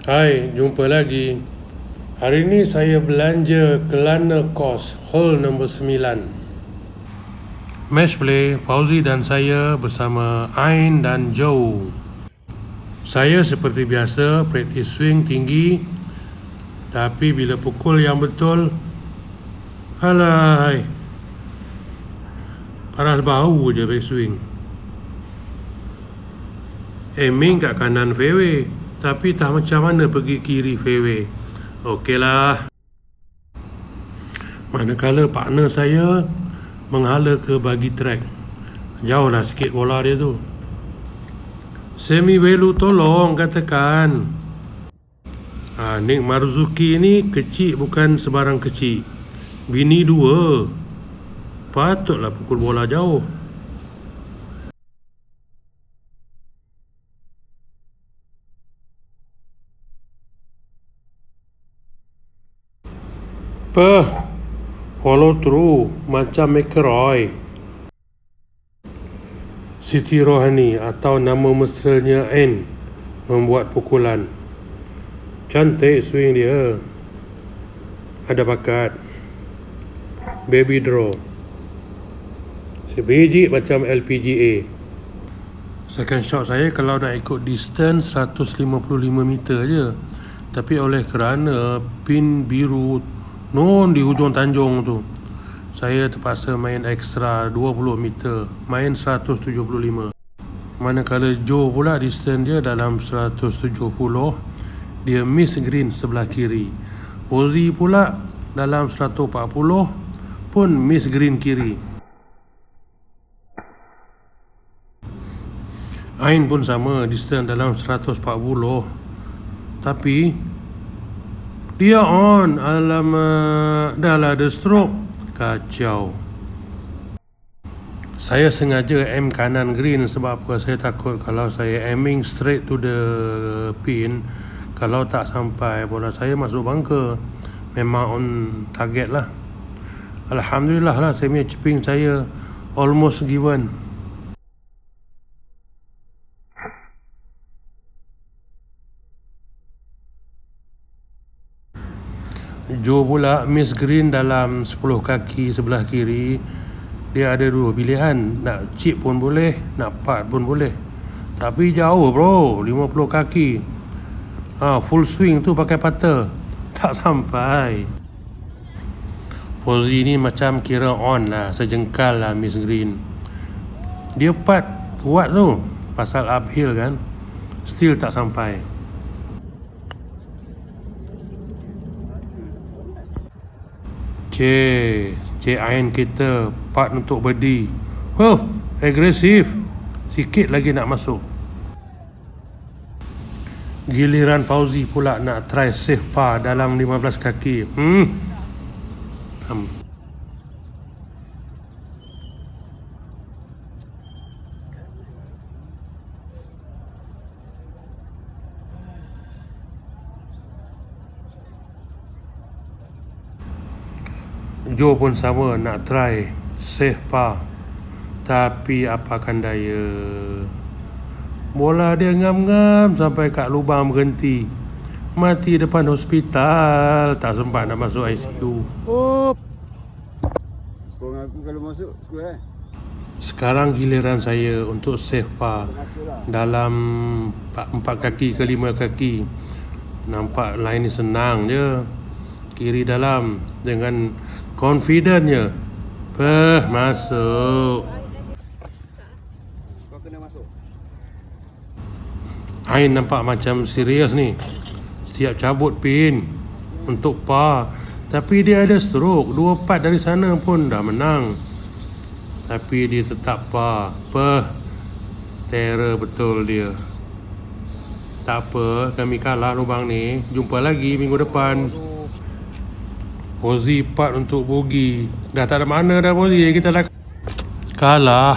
Hai, jumpa lagi. Hari ini saya belanja Kelana Kos Hall nombor 9. Match play, Fauzi dan saya bersama Ain dan Joe. Saya seperti biasa praktis swing tinggi, tapi bila pukul yang betul, alai, paras bau je back swing. Aiming kat kanan fairway, tapi tak macam mana pergi kiri fairway. Okeylah. Manakala partner saya menghala ke bagi track, jauhlah sikit bola dia tu. Semi Velu tolong katakan. Nick Marzuki ni kecil bukan sebarang kecil. Bini 2. Patutlah pukul bola jauh. Follow through macam McIlroy. Siti Rohani atau nama mesranya N membuat pukulan. Cantik swing dia. Ada bakat. Baby draw. Sebiji macam LPGA. Second shot saya kalau nak ikut distance 155 meter je. Tapi oleh kerana pin biru non di hujung tanjung tu, saya terpaksa main ekstra 20 meter, main 175. Manakala Joe pula distance dia dalam 170, dia miss green sebelah kiri. Ozzy pula dalam 140 pun miss green kiri. Ain pun sama, distance dalam 140, tapi dia on. Alamak, dah lah ada stroke. Kacau. Saya sengaja aim kanan green sebab apa? Saya takut kalau saya aiming straight to the pin, kalau tak sampai bola saya masuk bunker. Memang on target lah. Alhamdulillah lah, saya punya chipping saya almost given. Joe pula miss green dalam 10 kaki sebelah kiri. Dia ada 2 pilihan, nak chip pun boleh, nak putt pun boleh. Tapi jauh bro, 50 kaki. Full swing tu pakai putter, tak sampai. Fauzi ni macam kira on lah, sejengkal lah miss green. Dia putt kuat tu, pasal uphill kan, still tak sampai. Cik Ain kita part untuk birdie. Agresif. Sikit lagi nak masuk. Giliran Fauzi pula nak try safe par dalam 15 kaki. Joe pun sama nak try safe par, tapi apakan daya, bola dia ngam-ngam sampai kat lubang berhenti. Mati depan hospital, tak sempat nak masuk ICU. Korang aku kalau masuk square. Sekarang giliran saya untuk safe par dalam 4 kaki ke 5 kaki. Nampak line ni senang je, kiri dalam dengan confidentnya. Masuk. Kau kena masuk. Ain nampak macam serius ni, siap cabut pin untuk par. Tapi dia ada stroke, 2 putt dari sana pun dah menang. Tapi dia tetap par. Terror betul dia. Tak apa, kami kalah lubang ni. Jumpa lagi minggu depan. Ozzy putt untuk bogey. Dah tak ada mana dah Ozzy, kita dah kalah.